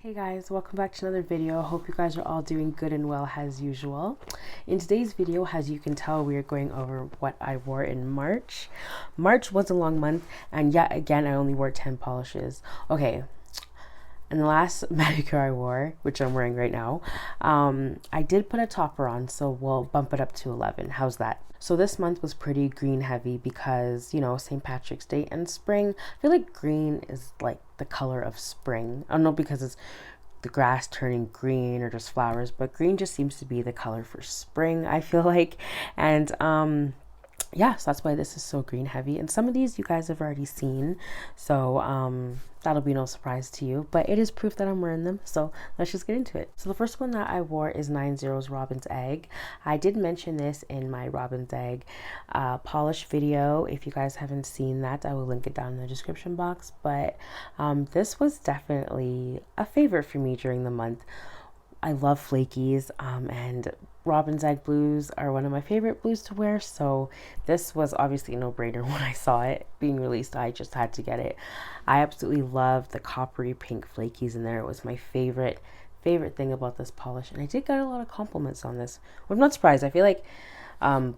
Hey guys, welcome back to another video. Hope you guys are all doing good and well as usual. In today's video, as you can tell, we are going over what I wore in March. March was a long month, and yet again I only wore 10 polishes. Okay, and the last manicure I wore, which I'm wearing right now, I did put a topper on, so we'll bump it up to 11. How's that? So this month was pretty green heavy because, you know, St. Patrick's Day and spring. I feel like green is like the color of spring. I don't know because it's the grass turning green or just flowers, but green just seems to be the color for spring, I feel like. And yeah, so that's why this is so green heavy, and some of these you guys have already seen, so that'll be no surprise to you, but it is proof that I'm wearing them, so let's just get into it. So the first one that I wore is 90's Robin's Egg. I did mention this in my Robin's Egg polish video. If you guys haven't seen that, I will link it down in the description box, but this was definitely a favorite for me during the month. I love flakies, and Robin's Egg blues are one of my favorite blues to wear, so this was obviously a no-brainer when I saw it being released. I just had to get it. I absolutely love the coppery pink flakies in there. It was my favorite thing about this polish, and I did get a lot of compliments on this. I'm not surprised. I feel like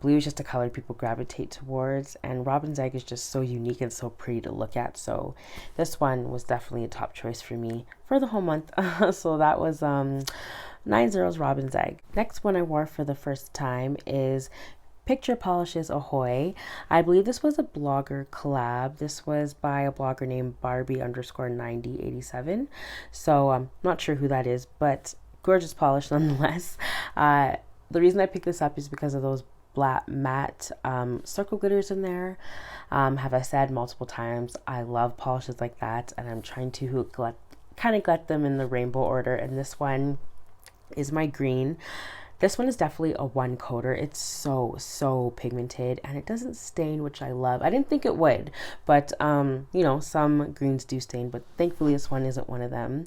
blue is just a color people gravitate towards, and Robin's Egg is just so unique and so pretty to look at, so this one was definitely a top choice for me for the whole month. So that was 90's Robin's Egg. Next one I wore for the first time is Picture Polishes Ahoy. I believe this was a blogger collab. This was by a blogger named Barbie_9087, so I'm not sure who that is, but gorgeous polish nonetheless. The reason I picked this up is because of those black matte circle glitters in there. Have I said multiple times, I love polishes like that, and I'm trying to kind of get them in the rainbow order, and this one is my green. This one is definitely a one coater. It's so pigmented, and it doesn't stain, which I love. I didn't think it would, but you know, some greens do stain, but thankfully this one isn't one of them.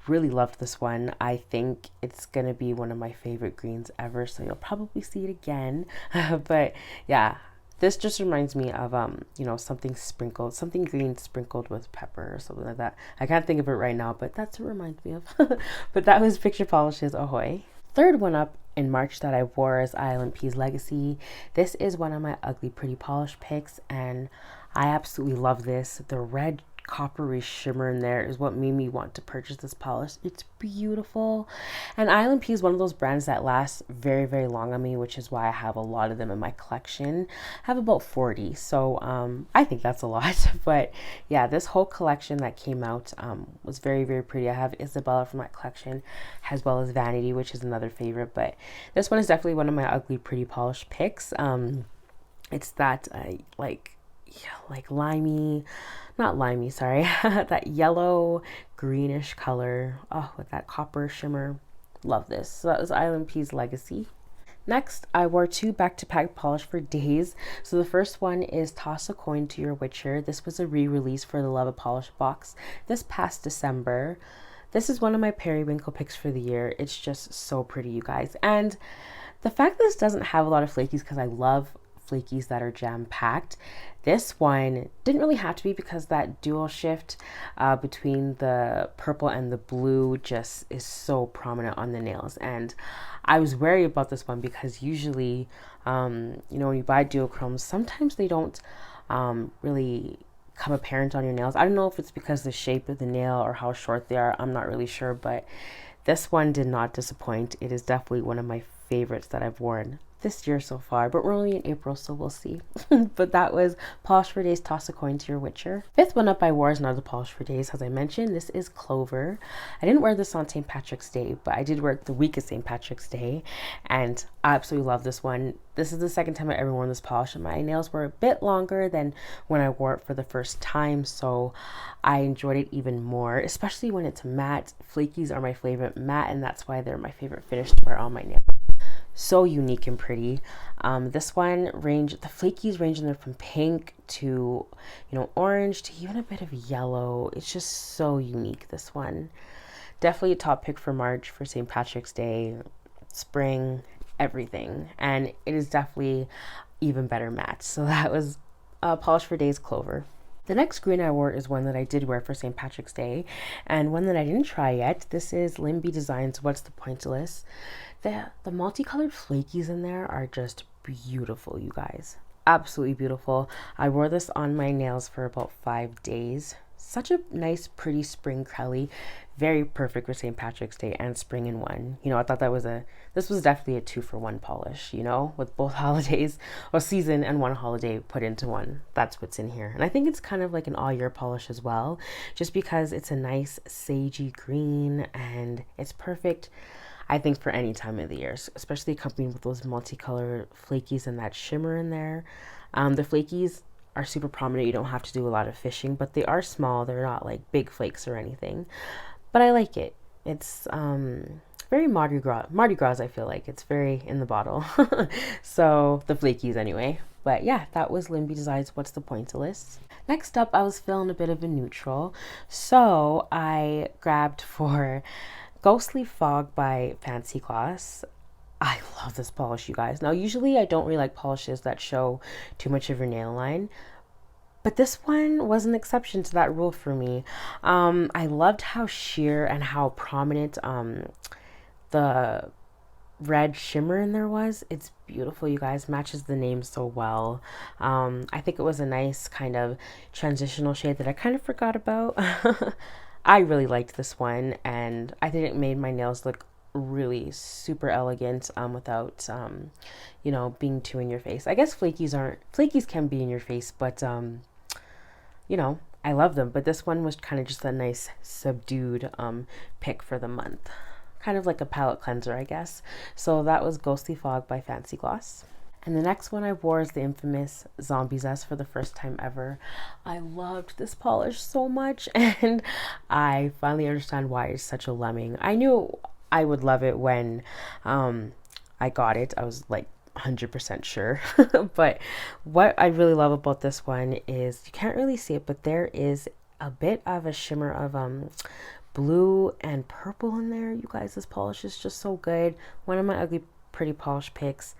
Really loved this one. I think it's gonna be one of my favorite greens ever, so you'll probably see it again. But yeah, this just reminds me of you know, something green sprinkled with pepper or something like that. I can't think of it right now, but that's what it reminds me of. But that was Picture Polishes Ahoy. Third one up in March that I wore is ILNP's Legacy. This is one of my ugly pretty polish picks, and I absolutely love this. The red coppery shimmer in there is what made me want to purchase this polish. It's beautiful, and ILNP is one of those brands that lasts very long on me, which is why I have a lot of them in my collection. I have about 40, so I think that's a lot. But yeah, this whole collection that came out was very pretty. I have Isabella from my collection, as well as Vanity, which is another favorite, but this one is definitely one of my ugly pretty polish picks. It's that like limey, not limey, sorry, that yellow greenish color, oh, with that copper shimmer. Love this. So that was ILNP's Legacy. Next, I wore two back-to-back polish for days. So the first one is Toss a Coin to Your Witcher. This was a re-release for the Love of Polish box this past December. This is one of my periwinkle picks for the year. It's just so pretty, you guys. And the fact that this doesn't have a lot of flakies, because I love flakies that are jam-packed, this one didn't really have to be, because that dual shift between the purple and the blue just is so prominent on the nails. And I was wary about this one because usually you know, when you buy duochromes, sometimes they don't really come apparent on your nails. I don't know if it's because the shape of the nail or how short they are, I'm not really sure, but this one did not disappoint. It is definitely one of my favorites that I've worn this year so far, but we're only in April, so we'll see. But that was Polish for Days, Toss a Coin to Your Witcher. Fifth one up I wore is another Polish for Days, as I mentioned. This is Clover. I didn't wear this on St. Patrick's Day, but I did wear it the week of St. Patrick's Day, and I absolutely love this one. This is the second time I ever worn this polish, and my nails were a bit longer than when I wore it for the first time, so I enjoyed it even more, especially when it's matte. Flakies are my favorite matte, and that's why they're my favorite finish to wear on my nails. So unique and pretty. This one the flakies range in there from pink to, you know, orange to even a bit of yellow. It's just so unique, this one. Definitely a top pick for March, for St. Patrick's Day, spring, everything. And it is definitely even better match. So that was Polish for Days Clover. The next green I wore is one that I did wear for St. Patrick's Day, and one that I didn't try yet. This is Lynn B Designs What's the Pointillist. The multicolored flakies in there are just beautiful, you guys. Absolutely beautiful. I wore this on my nails for about 5 days. Such a nice, pretty spring curly. Very perfect for St. Patrick's Day and spring in one. You know, I thought this was definitely a 2-for-1 polish, you know, with both holidays or season and one holiday put into one. That's what's in here. And I think it's kind of like an all year polish as well, just because it's a nice sagey green and it's perfect, I think, for any time of the year, especially accompanied with those multicolored flakies and that shimmer in there. The flakies are super prominent. You don't have to do a lot of fishing, but they are small. They're not like big flakes or anything. But I like it. It's very Mardi Gras, I feel like. It's very in the bottle. So, the flakies anyway. But yeah, that was Lynn B Designs What's the Pointillist. Next up, I was feeling a bit of a neutral. So, I grabbed for Ghostly Fog by Fancy Gloss. I love this polish, you guys. Now, usually I don't really like polishes that show too much of your nail line, but this one was an exception to that rule for me. I loved how sheer and how prominent the red shimmer in there was. It's beautiful, you guys. Matches the name so well. I think it was a nice kind of transitional shade that I kind of forgot about. I really liked this one, and I think it made my nails look really super elegant without you know, being too in your face. I guess flakies can be in your face, but you know, I love them, but this one was kind of just a nice subdued pick for the month, kind of like a palette cleanser, I guess. So that was Ghostly Fog by Fancy Gloss. And the next one I wore is the infamous Zombie Zest for the first time ever. I loved this polish so much, and I finally understand why it's such a lemming. I knew I would love it when I got it. I was like 100% sure. But what I really love about this one is, you can't really see it, but there is a bit of a shimmer of blue and purple in there. You guys, this polish is just so good. One of my ugly pretty polish picks.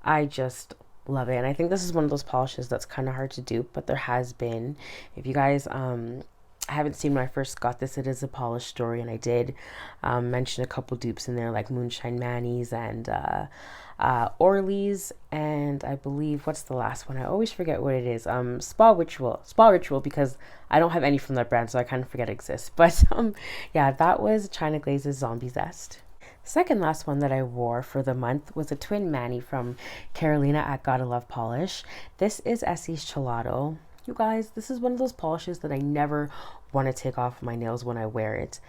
I just love it. And I think this is one of those polishes that's kind of hard to dupe, but there has been. If you guys haven't seen when I first got this, it is a polish story, and I did mention a couple dupes in there, like Moonshine Manis and Orly's, and I believe, what's the last one? I always forget what it is. Spa Ritual, because I don't have any from that brand, so I kind of forget it exists. But yeah, that was China Glaze's Zombie Zest. Second last one that I wore for the month was a twin mani from Carolina at Gotta Love Polish. This is Essie's Gelato. You guys, this is one of those polishes that I never want to take off my nails when I wear it.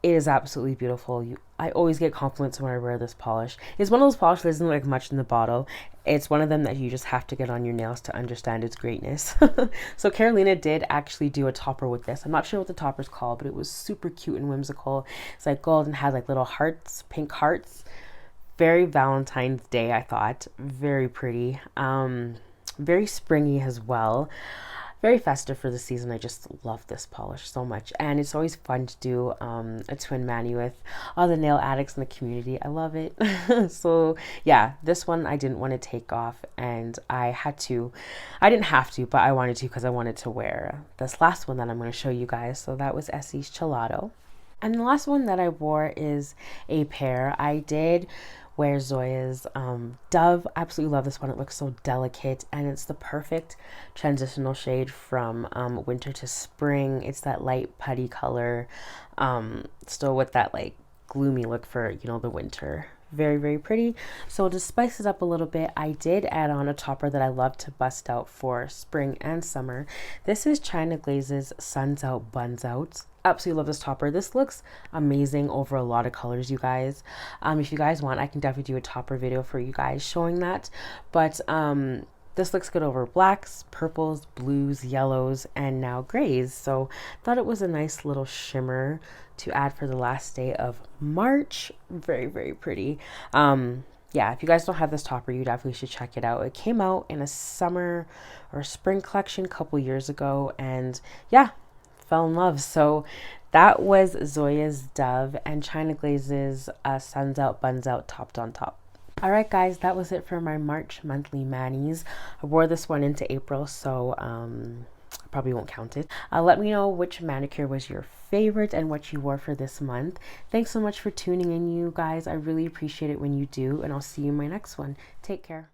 It is absolutely beautiful. I always get compliments when I wear this polish. It's one of those polishes that doesn't look like much in the bottle. It's one of them that you just have to get on your nails to understand its greatness. So Carolina did actually do a topper with this. I'm not sure what the topper's called, but it was super cute and whimsical. It's like gold and had like little hearts, pink hearts. Very Valentine's Day, I thought. Very pretty. Very springy as well. Very festive for the season. I just love this polish so much, and it's always fun to do a twin mani with all the nail addicts in the community. I love it. So yeah, this one I didn't want to take off, and I didn't have to, but I wanted to because I wanted to wear this last one that I'm going to show you guys. So that was Essie's Chillato. And the last one that I wore is a pair. I did wear Zoya's Dove. Absolutely love this one. It looks so delicate, and it's the perfect transitional shade from winter to spring. It's that light putty color, still with that like gloomy look for, you know, the winter. Very, very pretty. So to spice it up a little bit, I did add on a topper that I love to bust out for spring and summer. This is China Glaze's Out Buns Out. Absolutely love this topper. This looks amazing over a lot of colors, you guys. If you guys want, I can definitely do a topper video for you guys showing that. But this looks good over blacks, purples, blues, yellows, and now grays. So thought it was a nice little shimmer to add for the last day of March. Very, very pretty. Yeah, if you guys don't have this topper, you definitely should check it out. It came out in a summer or spring collection a couple years ago, and yeah, fell in love. So that was Zoya's Dove and China Glaze's Suns Out, Buns Out, Topped on Top. All right, guys, that was it for my March monthly manis. I wore this one into April, so I probably won't count it. Let me know which manicure was your favorite and what you wore for this month. Thanks so much for tuning in, you guys. I really appreciate it when you do, and I'll see you in my next one. Take care.